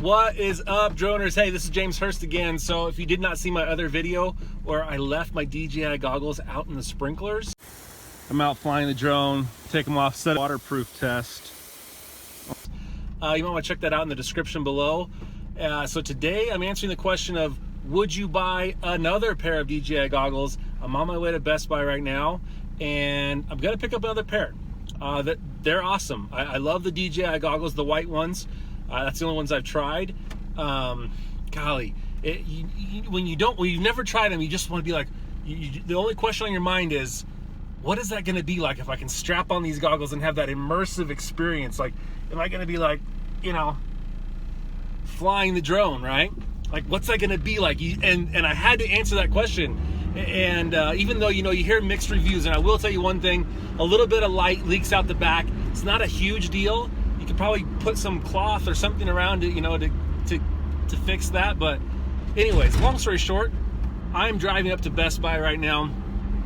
What is up, droners? Hey, this is James Hurst again. So if you did not see my other video where I left my DJI goggles out in the sprinklers, I'm out flying the drone, take them off, set a waterproof test. You might want to check that out in the description below. So today I'm answering the question of, would you buy another pair of DJI goggles? I'm on my way to Best Buy right now, and I'm gonna pick up another pair. They're awesome. I love the DJI goggles, the white ones. That's the only ones I've tried. Golly, when you've never tried them, you just want to be like, the only question on your mind is, what is that going to be like if I can strap on these goggles and have that immersive experience? Like, am I going to be like, you know, flying the drone, right? Like, what's that going to be like? And I had to answer that question. And even though, you know, you hear mixed reviews, and I will tell you one thing, a little bit of light leaks out the back. It's not a huge deal. You could probably put some cloth or something around it, you know, to fix that. But anyways, long story short, I'm driving up to Best Buy right now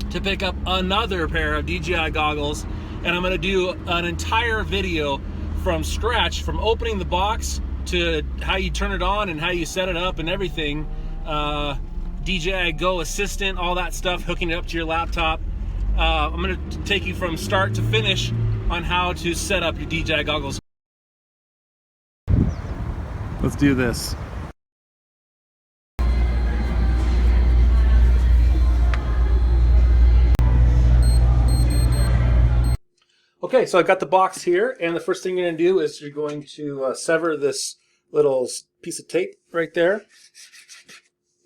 to pick up another pair of DJI goggles, and I'm going to do an entire video from scratch, from opening the box to how you turn it on and how you set it up and everything. DJI Go Assistant, all that stuff, hooking it up to your laptop. I'm going to take you from start to finish on how to set up your DJI goggles. Let's do this. Okay, so I've got the box here, and the first thing you're going to do is you're going to sever this little piece of tape right there.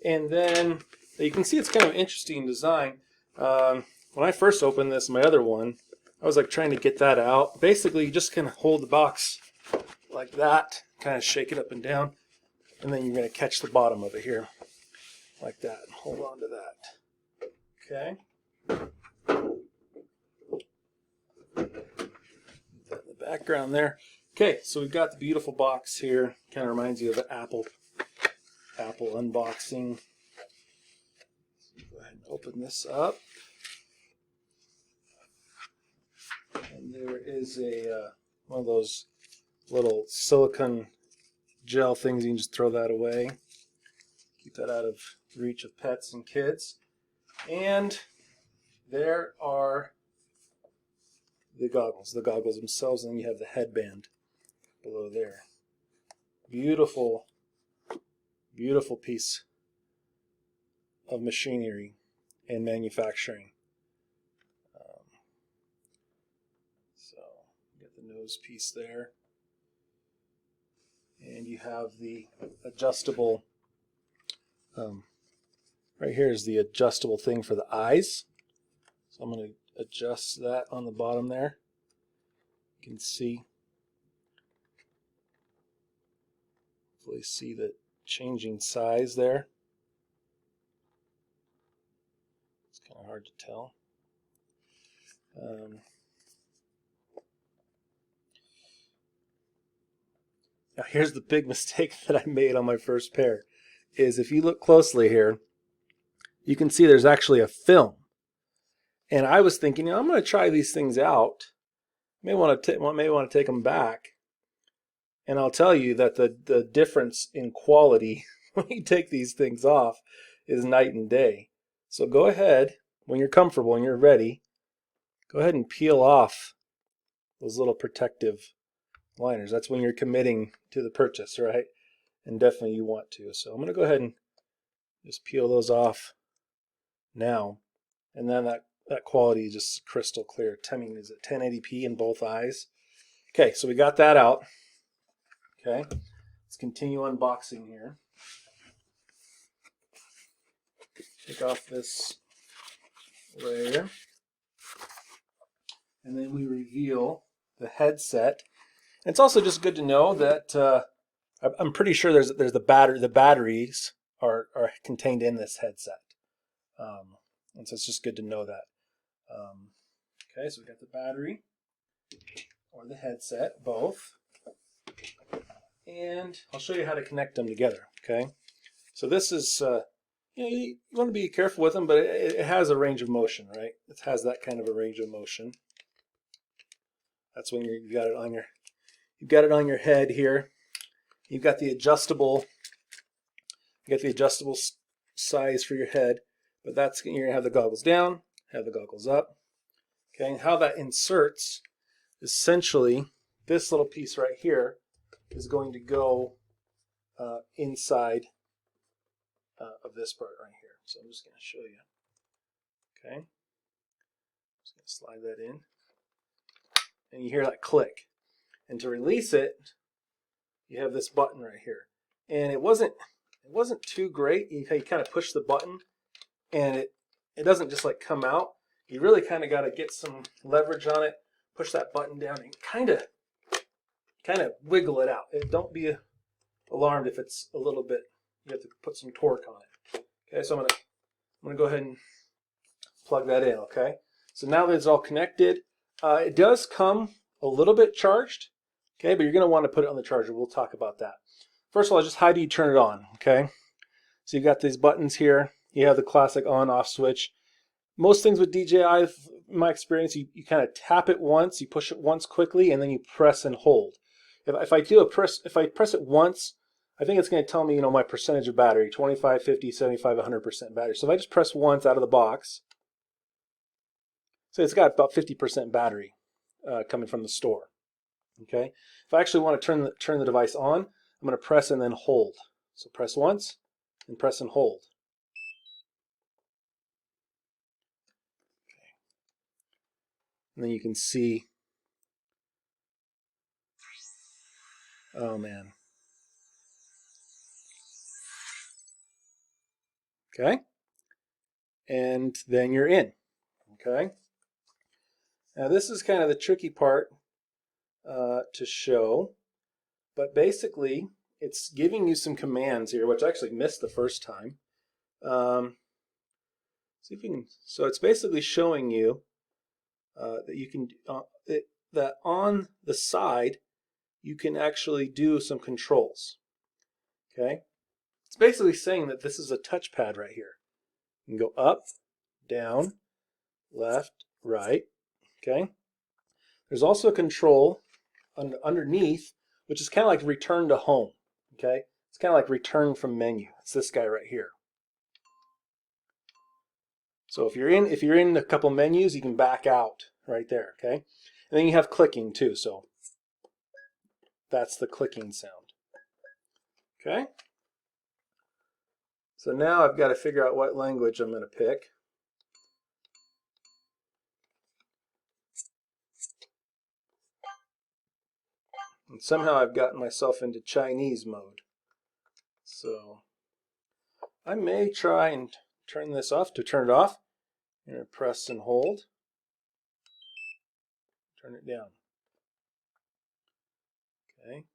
And then you can see it's kind of an interesting design. When I first opened this, my other one, I was like trying to get that out. Basically, you just kind of hold the box like that, kind of shake it up and down, and then you're going to catch the bottom of it here, like that. Hold on to that. Okay. Put that in the background there. Okay, so we've got the beautiful box here. Kind of reminds you of the Apple unboxing. Go ahead and open this up. And there is a one of those little silicone gel things. You can just throw that away. Keep that out of reach of pets and kids. And there are the goggles themselves, and then you have the headband below there. Beautiful, beautiful piece of machinery and manufacturing. So you got the nose piece there, and you have the adjustable. Right here is the adjustable thing for the eyes. So I'm going to adjust that on the bottom there. You can see. Hopefully see the changing size there. It's kind of hard to tell. Now here's the big mistake that I made on my first pair, is if you look closely here, you can see there's actually a film. And I was thinking, you know, I'm going to try these things out. May want to take them back. And I'll tell you that the difference in quality when you take these things off is night and day. So go ahead, when you're comfortable and you're ready, go ahead and peel off those little protective liners. That's when you're committing to the purchase, right? And definitely you want to. So I'm going to go ahead and just peel those off now. And then that quality is just crystal clear. I mean, is it 1080p in both eyes? Okay, so we got that out. Okay, let's continue unboxing here. Take off this layer, and then we reveal the headset. And it's also just good to know that I'm pretty sure there's the batteries are contained in this headset, and so it's just good to know that. Okay, so we got the battery or the headset, both. And I'll show you how to connect them together, okay? So this is, you want to be careful with them, but it has a range of motion, right? It has that kind of a range of motion. That's when you've got it on your head here. you've got the adjustable, size for your head, but you're gonna have the goggles down, have the goggles up. Okay, and how that inserts, essentially, this little piece right here is going to go inside of this part right here. So I'm just going to show you. Okay, just going to slide that in, and you hear that click. And to release it, you have this button right here. And it wasn't too great. You kind of push the button, and it doesn't just like come out. You really kind of got to get some leverage on it. Push that button down and kind of wiggle it out. Don't be alarmed if it's a little bit. You have to put some torque on it. Okay, so I'm gonna go ahead and plug that in. Okay, so now that it's all connected, it does come a little bit charged. Okay, but you're gonna want to put it on the charger. We'll talk about that. First of all, just how do you turn it on? Okay, so you've got these buttons here. You have the classic on/off switch. Most things with DJI, in my experience, you kind of tap it once, you push it once quickly, and then you press and hold. If I press it once, I think it's going to tell me, my percentage of battery, 25, 50, 75, 100% battery. So if I just press once out of the box, so it's got about 50% battery coming from the store. Okay. If I actually want to turn the device on, I'm going to press and then hold. So press once and press and hold. And then you can see, oh man. Okay. And then you're in. Okay. Now this is kind of the tricky part to show, but basically it's giving you some commands here, which I actually missed the first time. See if you can. So it's basically showing you that you can that on the side you can actually do some controls. Okay, it's basically saying that this is a touchpad right here. You can go up, down, left, right. Okay, there's also a control underneath, which is kind of like return to home. Okay, it's kind of like return from menu. It's this guy right here. So if you're in a couple menus, you can back out right there. Okay, and then you have clicking too. So that's the clicking sound. Okay. So now I've got to figure out what language I'm going to pick. And somehow I've gotten myself into Chinese mode. So I may try and turn this off. To turn it off, I'm going to press and hold. Turn it down. Okay.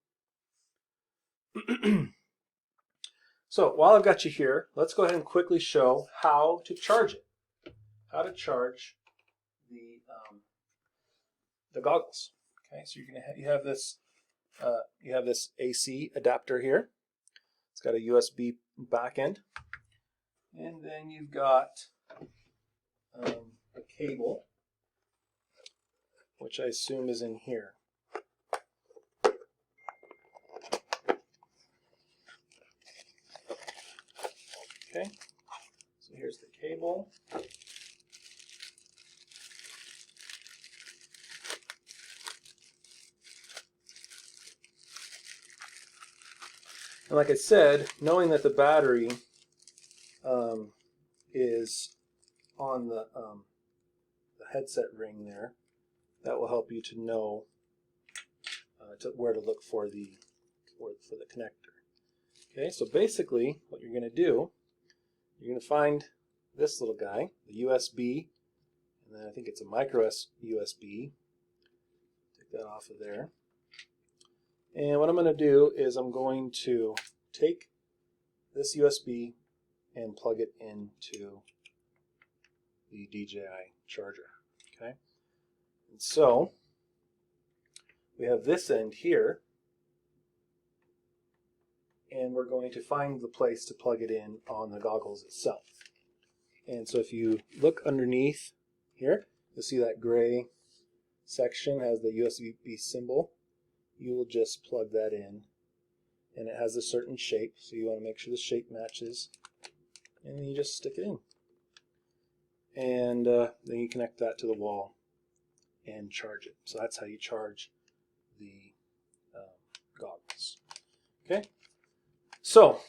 So while I've got you here, let's go ahead and quickly show how to charge it. How to charge the goggles. Okay, so you have this AC adapter here. It's got a USB back end, and then you've got a cable, which I assume is in here. Okay, so here's the cable. And like I said, knowing that the battery is on the headset ring there, that will help you to know where to look for the connector. Okay, so basically what you're going to do, you're going to find this little guy, the USB, and then I think it's a micro USB. Take that off of there. And what I'm going to do is I'm going to take this USB and plug it into the DJI charger. Okay, and so we have this end here, and we're going to find the place to plug it in on the goggles itself. And so if you look underneath here, you'll see that gray section has the USB symbol. You will just plug that in and it has a certain shape, so you want to make sure the shape matches, and then you just stick it in, and then you connect that to the wall and charge it. So that's how you charge the goggles. Okay, so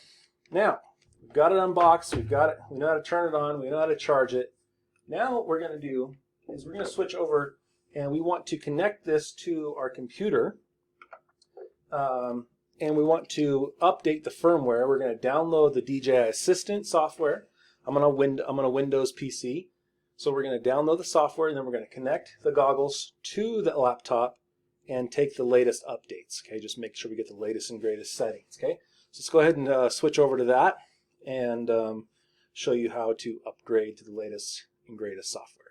now we've got it unboxed, we know how to turn it on, we know how to charge it. Now what we're going to do is we're going to switch over, and we want to connect this to our computer, and we want to update the firmware. We're going to download the DJI Assistant software. I'm on a Windows PC, so we're going to download the software, and then we're going to connect the goggles to the laptop and take the latest updates. Okay, just make sure we get the latest and greatest settings. Okay, so let's go ahead and switch over to that and show you how to upgrade to the latest and greatest software.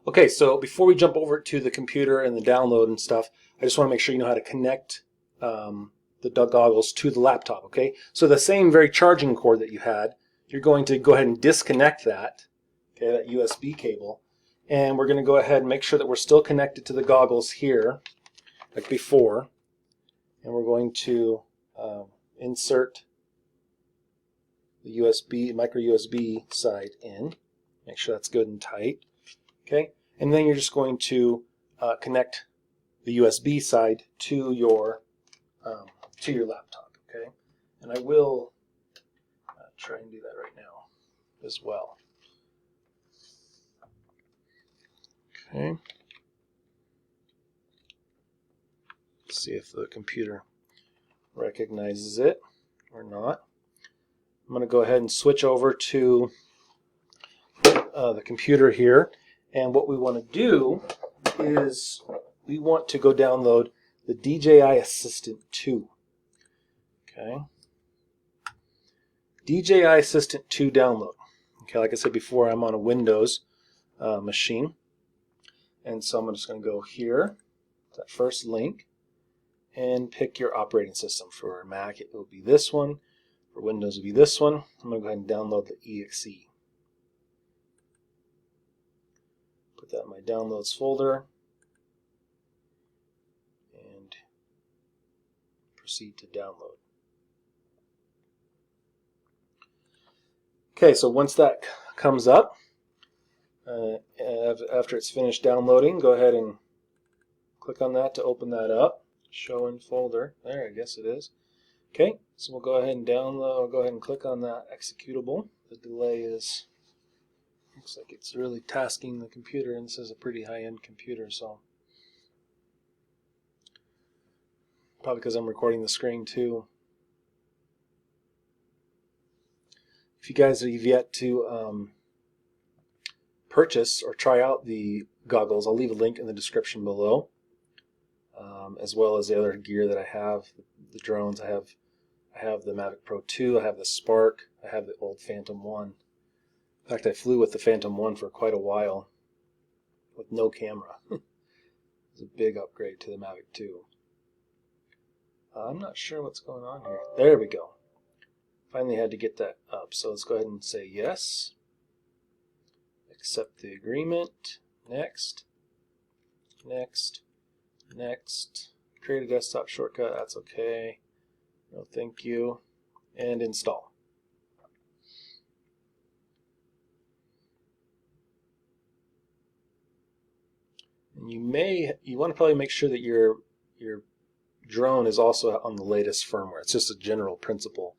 Okay, so before we jump over to the computer and the download and stuff, I just want to make sure you know how to connect the goggles to the laptop. Okay, so the same very charging cord that you had, you're going to go ahead and disconnect that, okay, that USB cable, and we're going to go ahead and make sure that we're still connected to the goggles here, like before, and we're going to insert the USB, micro USB side in. Make sure that's good and tight. Okay, and then you're just going to connect the USB side to your laptop. Okay, and I will try and do that right now as well. Okay, let's see if the computer recognizes it or not. I'm going to go ahead and switch over to the computer here, and what we want to do is we want to go download the DJI Assistant 2. Okay, DJI Assistant 2 download. Okay, like I said before, I'm on a Windows machine, and so I'm just going to go here, that first link, and pick your operating system. For Mac, it will be this one. For Windows, it will be this one. I'm going to go ahead and download the exe. Put that in my downloads folder and proceed to download. Okay, so once that comes up, after it's finished downloading, go ahead and click on that to open that up. Show in folder. There, I guess it is. Okay, so we'll go ahead and download. I'll go ahead and click on that executable. The delay is, looks like it's really tasking the computer, and this is a pretty high-end computer, so probably because I'm recording the screen too. If you guys have yet to purchase or try out the goggles, I'll leave a link in the description below, as well as the other gear that I have, the drones. I have the Mavic Pro 2, I have the Spark, I have the old Phantom 1. In fact, I flew with the Phantom 1 for quite a while with no camera. It's a big upgrade to the Mavic 2. I'm not sure what's going on here. There we go. Finally had to get that up. So let's go ahead and say yes. Accept the agreement. Next. Next. Next. Create a desktop shortcut. That's okay. No thank you. And install. And you want to probably make sure that your drone is also on the latest firmware. It's just a general principle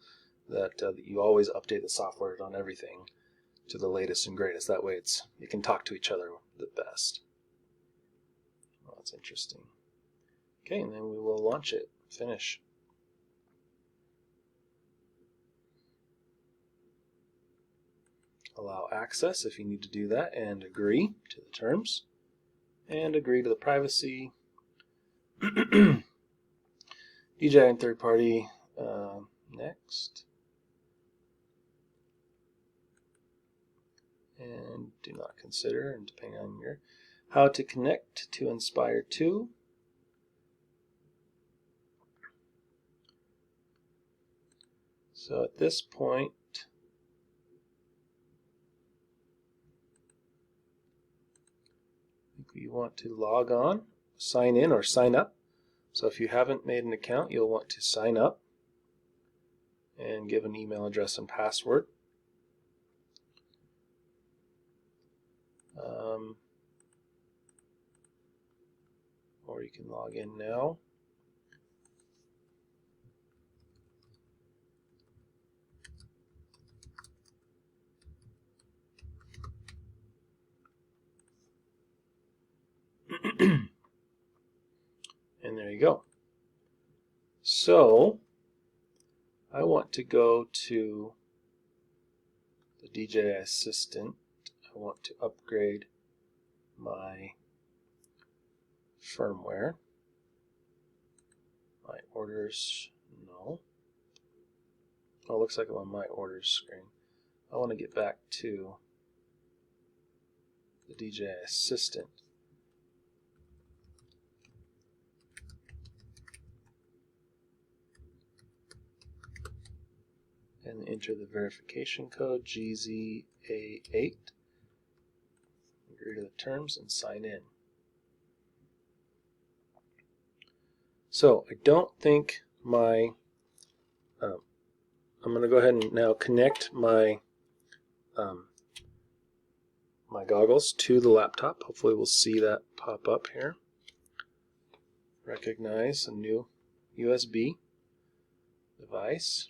that you always update the software on everything to the latest and greatest. That way it can talk to each other the best. Well, that's interesting. Okay, and then we will launch it. Finish. Allow access if you need to do that, and agree to the terms, and agree to the privacy. DJI and third party. Next. And do not consider, and depending on your how to connect to Inspire 2. So at this point, I think we want to log on, sign in or sign up. So if you haven't made an account, you'll want to sign up. and give an email address and password. Or you can log in now. And there you go. So I want to go to the DJI Assistant. I want to upgrade my firmware. My orders, no. Oh, it looks like I'm on my orders screen. I want to get back to the DJI Assistant. And enter the verification code GZA8. Agree to the terms and sign in. So I don't think my I'm going to go ahead and now connect my my goggles to the laptop. Hopefully we'll see that pop up here. Recognize a new USB device.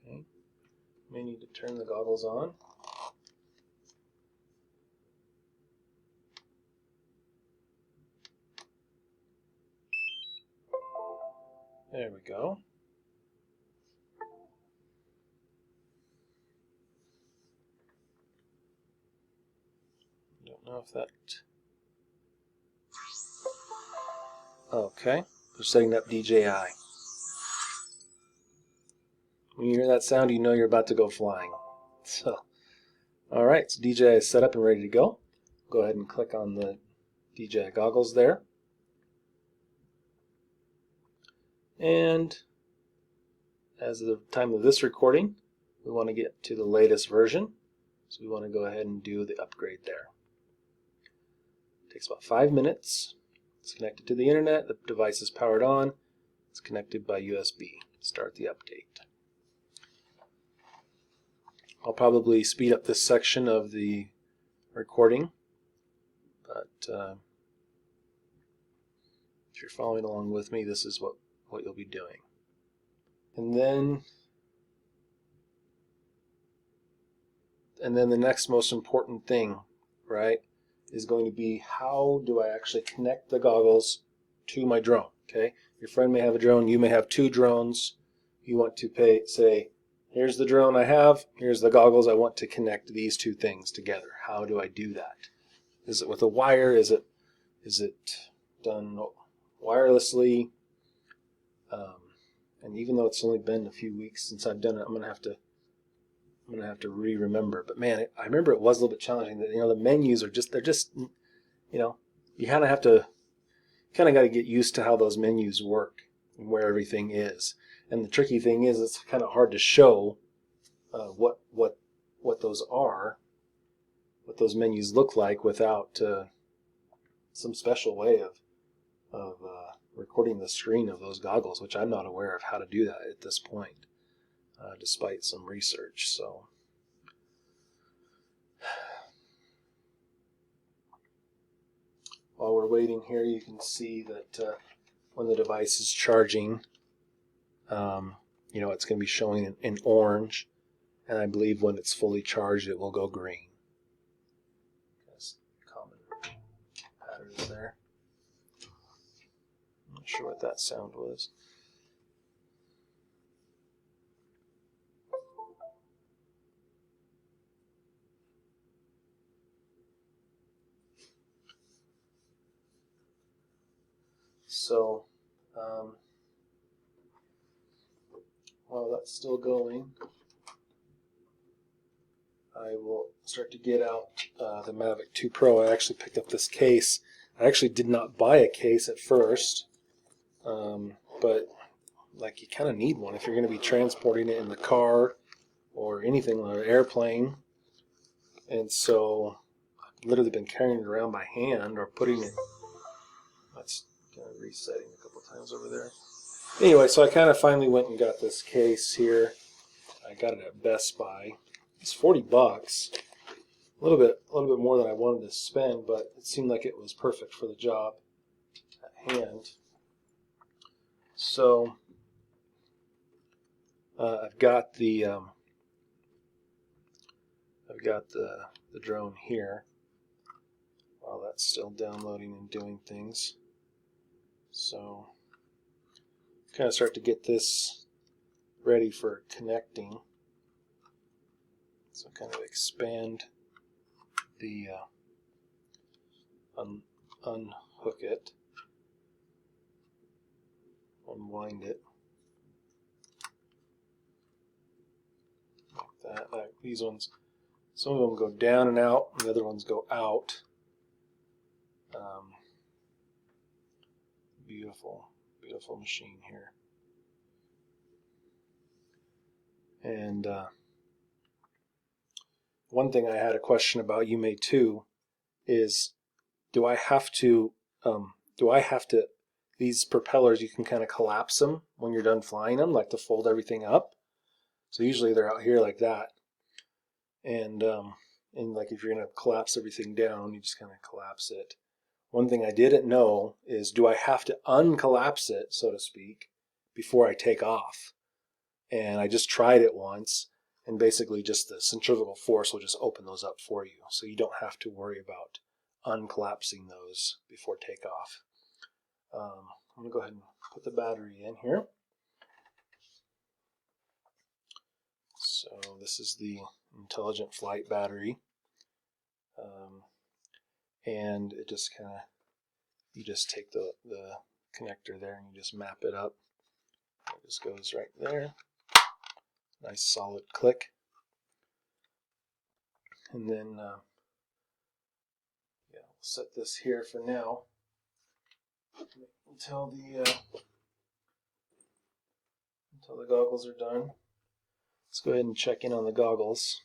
Okay. May need to turn the goggles on. There we go. Don't know if that... Okay, we're setting up DJI. When you hear that sound, you know you're about to go flying. So, alright, so DJI is set up and ready to go. Go ahead and click on the DJI goggles there. And as of the time of this recording, we want to get to the latest version. So we want to go ahead and do the upgrade there. It takes about 5 minutes. It's connected to the internet. The device is powered on. It's connected by USB. Start the update. I'll probably speed up this section of the recording, but if you're following along with me, this is what you'll be doing. And then the next most important thing, right, is going to be how do I actually connect the goggles to my drone, okay? Your friend may have a drone, you may have 2 drones. You want to say, here's the drone I have, here's the goggles, I want to connect these 2 things together. How do I do that? Is it with a wire? Is it done wirelessly? And even though it's only been a few weeks since I've done it, I'm gonna have to re-remember. But man, I remember it was a little bit challenging. That the menus are just you kind of got to get used to how those menus work and where everything is. And the tricky thing is, it's kind of hard to show what those are, what those menus look like without some special way of recording the screen of those goggles, which I'm not aware of how to do that at this point, despite some research. So while we're waiting here, you can see that when the device is charging, it's going to be showing in orange, and I believe when it's fully charged, it will go green. That's common patterns there. I'm not sure what that sound was. So, while that's still going, I will start to get out the Mavic 2 Pro. I actually picked up this case. I actually did not buy a case at first, but like you kind of need one if you're going to be transporting it in the car or anything like an airplane. And so I've literally been carrying it around by hand or putting it. That's kind of resetting a couple times over there. Anyway, so I kind of finally went and got this case here. I got it at Best Buy. It's 40 bucks. A little bit more than I wanted to spend, but it seemed like it was perfect for the job at hand. So I've got the drone here while that's still downloading and doing things. So kind of start to get this ready for connecting. So kind of expand the unhook it, unwind it like that. Like these ones, some of them go down and out, and the other ones go out. Beautiful, beautiful machine here. And one thing I had a question about, you may too, is do I have to, these propellers, you can kind of collapse them when you're done flying them, like to fold everything up. So usually they're out here like that. And like if you're going to collapse everything down, you just kind of collapse it. One thing I didn't know is, do I have to uncollapse it, so to speak, before I take off? And I just tried it once, and basically just the centrifugal force will just open those up for you. So you don't have to worry about uncollapsing those before takeoff. I'm going to go ahead and put the battery in here. So this is the Intelligent Flight battery. And it just kind of, you just take the connector there and you just map it up. It just goes right there. Nice solid click. And then yeah, we'll set this here for now until the goggles are done. Let's go ahead and check in on the goggles.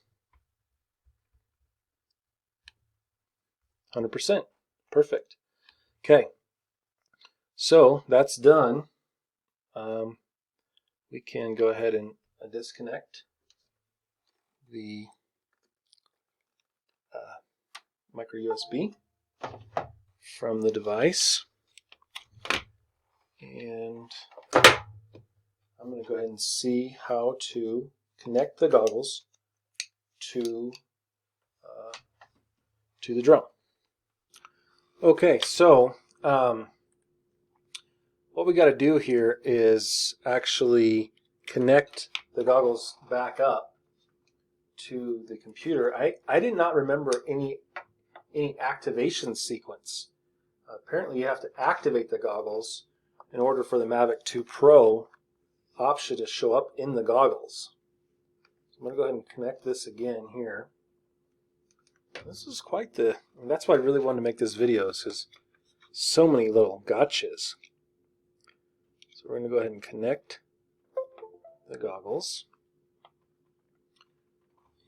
100%. Perfect. Okay. So that's done. We can go ahead and disconnect the micro USB from the device. And I'm going to go ahead and see how to connect the goggles to the drone. Okay, so what we got to do here is actually connect the goggles back up to the computer. I did not remember any activation sequence. Apparently you have to activate the goggles in order for the Mavic 2 Pro option to show up in the goggles. So I'm going to go ahead and connect this again here. This is quite the, and that's why I really wanted to make this video, is because so many little gotchas. So we're going to go ahead and connect the goggles.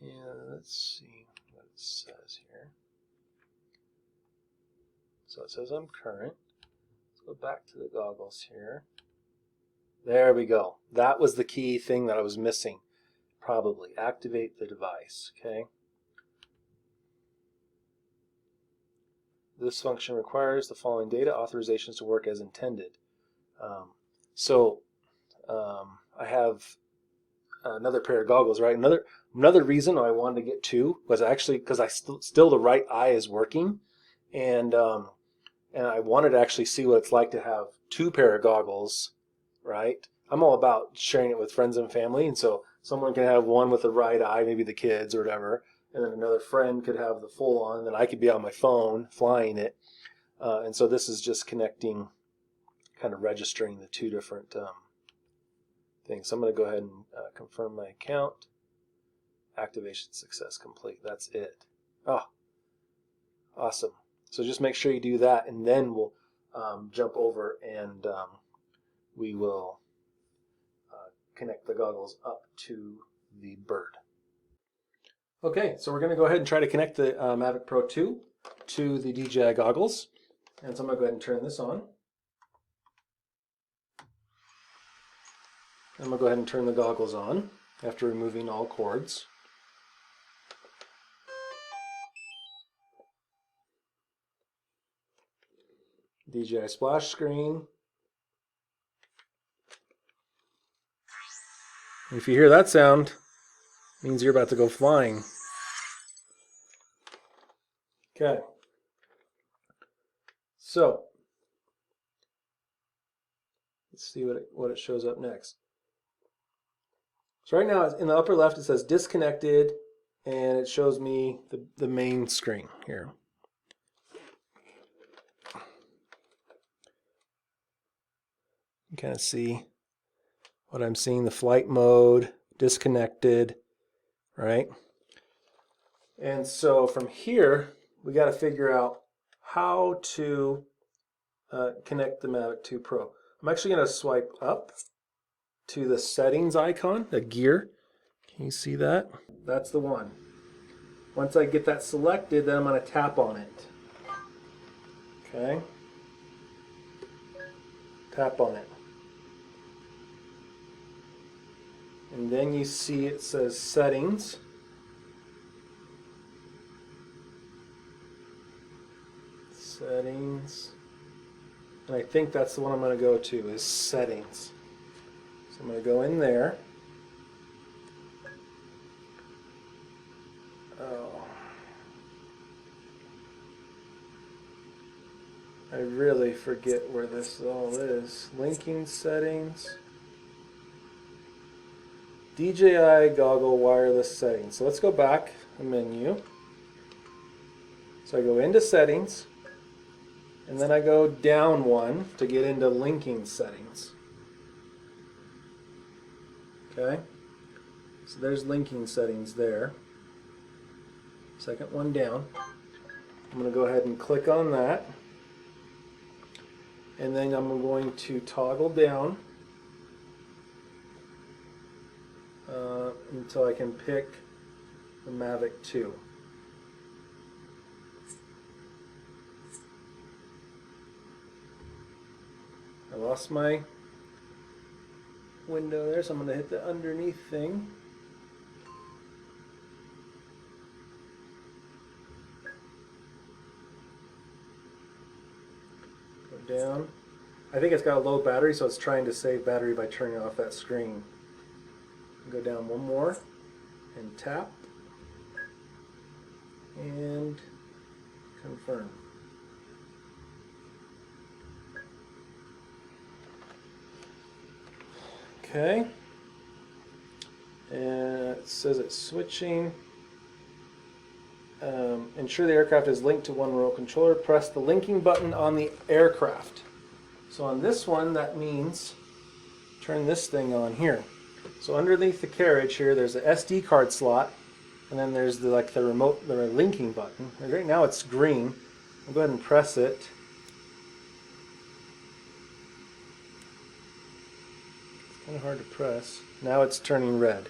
And let's see what it says here. So it says I'm current. Let's go back to the goggles here. There we go. That was the key thing that I was missing. Probably activate the device. Okay. This function requires the following data authorizations to work as intended. I have another pair of goggles, right? Another reason I wanted to get two was actually because I still the right eye is working, and I wanted to actually see what it's like to have two pair of goggles, right? I'm all about sharing it with friends and family, and so someone can have one with the right eye, maybe the kids or whatever, and then another friend could have the full on, and then I could be on my phone flying it. And so this is just connecting, kind of registering the two different things. So I'm going to go ahead and confirm my account. Activation success complete. That's it. Oh, awesome. So just make sure you do that, and then we'll jump over and we will connect the goggles up to the bird. Okay, so we're going to go ahead and try to connect the Mavic Pro 2 to the DJI goggles. And so I'm going to go ahead and turn this on. I'm going to go ahead and turn the goggles on after removing all cords. DJI splash screen. And if you hear that sound, it means you're about to go flying. Okay. So, let's see what it shows up next. So right now in the upper left it says disconnected, and it shows me the main screen here. You can kind of see what I'm seeing, the flight mode, disconnected, right? And so from here, we got to figure out how to connect the Mavic 2 Pro. I'm actually going to swipe up to the settings icon, the gear. Can you see that? That's the one. Once I get that selected, then I'm going to tap on it. Okay. Tap on it. And then you see it says settings. Settings. And I think that's the one I'm going to go to, is settings. So I'm going to go in there. Oh. I really forget where this all is. Linking settings. DJI Goggle wireless settings. So let's go back a menu. So I go into settings, and then I go down one to get into linking settings. Okay, so there's linking settings there. Second one down. I'm going to go ahead and click on that, and then I'm going to toggle down until I can pick the Mavic 2. I lost my window there, so I'm going to hit the underneath thing. Go down. I think it's got a low battery, so it's trying to save battery by turning off that screen. Go down one more and tap and confirm. Okay, and it says it's switching. Ensure the aircraft is linked to one remote controller. Press the linking button on the aircraft. So on this one, that means turn this thing on here. So underneath the carriage here, there's a SD card slot, and then there's the remote, the linking button. And right now it's green. I'll go ahead and press it. It's kind of hard to press. Now it's turning red.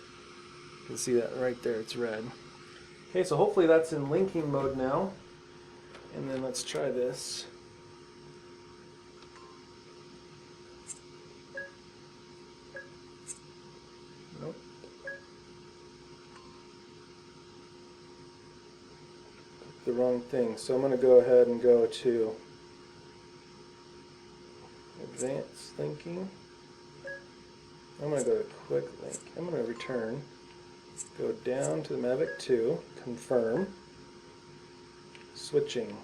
You can see that right there, it's red. Okay, so hopefully that's in linking mode now. And then let's try this. Nope. The wrong thing. So I'm going to go ahead and go to advanced linking. I'm going to go to quick link. I'm going to return. Go down to the Mavic 2, confirm, switching.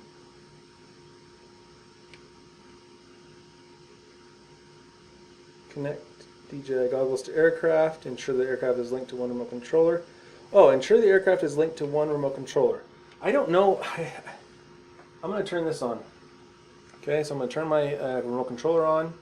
Connect DJI goggles to aircraft, ensure the aircraft is linked to one remote controller. Oh, ensure the aircraft is linked to one remote controller. I don't know, I'm going to turn this on. Okay, so I'm going to turn my remote controller on.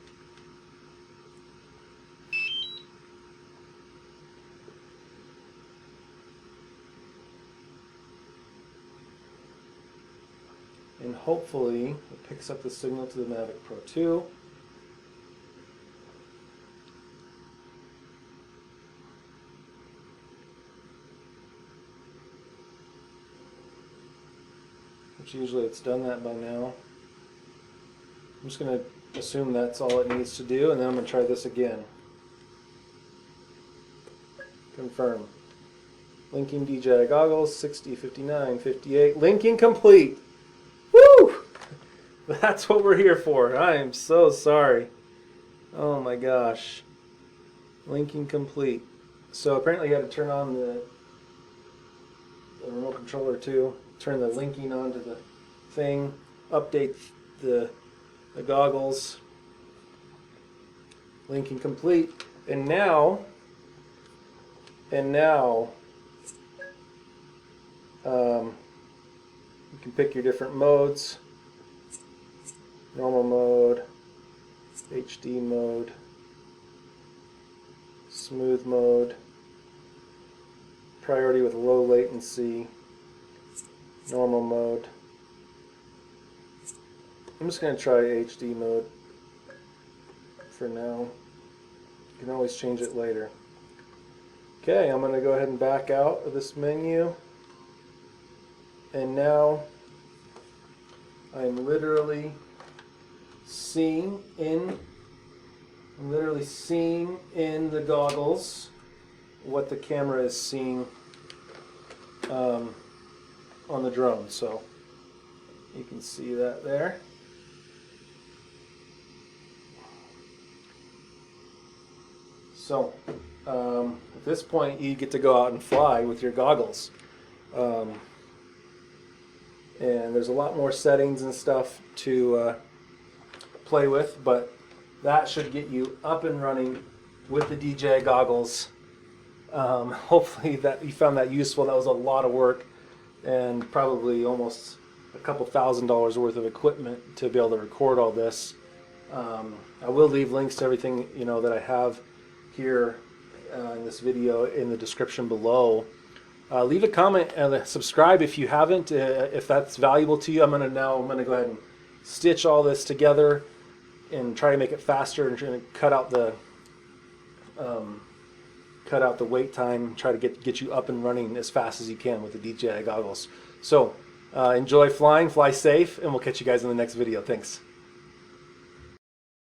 And hopefully it picks up the signal to the Mavic Pro 2. which usually it's done that by now. I'm just going to assume that's all it needs to do, and then I'm going to try this again. Confirm. Linking DJI Goggles, 60, 59, 58. Linking complete. Woo! That's what we're here for. I am so sorry. Oh my gosh. Linking complete. So apparently you had to turn on the remote controller too. Turn the linking onto the thing. Update the goggles. Linking complete. And now you can pick your different modes. Normal mode, HD mode, smooth mode, priority with low latency, normal mode. I'm just going to try HD mode for now. You can always change it later. Okay, I'm going to go ahead and back out of this menu. And now I'm literally seeing in the goggles what the camera is seeing on the drone. So you can see that there. So at this point you get to go out and fly with your goggles. And there's a lot more settings and stuff to play with, but that should get you up and running with the DJI goggles. Hopefully that you found that useful. That was a lot of work and probably almost a couple $1,000s worth of equipment to be able to record all this. I will leave links to everything that I have here in this video in the description below. Leave a comment and subscribe if you haven't, if that's valuable to you. I'm gonna go ahead and stitch all this together and try to make it faster and try to cut out the wait time. Try to get you up and running as fast as you can with the DJI goggles. So enjoy flying, fly safe, and we'll catch you guys in the next video. Thanks.